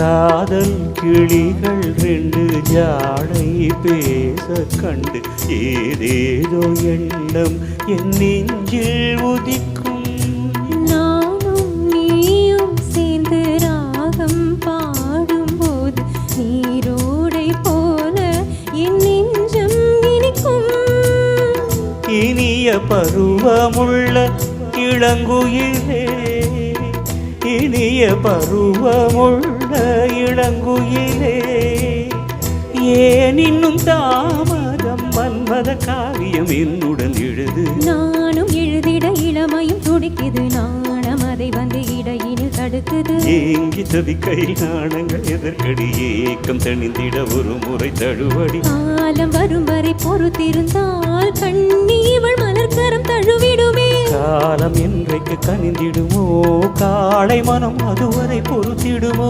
காதல் கிளிகள் ரெண்டு ஜாடை பேச கண்டு ஏதேதோ எண்ணம் என் நெஞ்சில் உதிக்கும். நானும் நீயும் சேர்ந்து ராகம் பாடும்போது நீரோடை போல என் நெஞ்சம் இனிக்கும். இனிய பருவமுள்ள இளங்குயிலே, இனிய பருவமுள்ள இளங்குயிலே, ஏன் இன்னும் தாமதம்? மன்மத காவியம் என்னுடன் எழுது. நானும் எழுதிட இளமையும் துடிக்குது, நாணம் அதை வந்து இடையினில் தடுக்குது. ஏங்கி தவிக்கை நாணங்கள் எதற்கடி? ஏக்கம் தணிந்திட ஒரு முறை தழுவடி. காலம் வரும் வரை பொறுத்திருந்தால் கண்ணி இவள் மலர்கரம் தழுவிடுமே. காலம் என்றைக்கு கனிந்திடுமோ, காளை மனம் அதுவரை பொறுத்திடுமோ.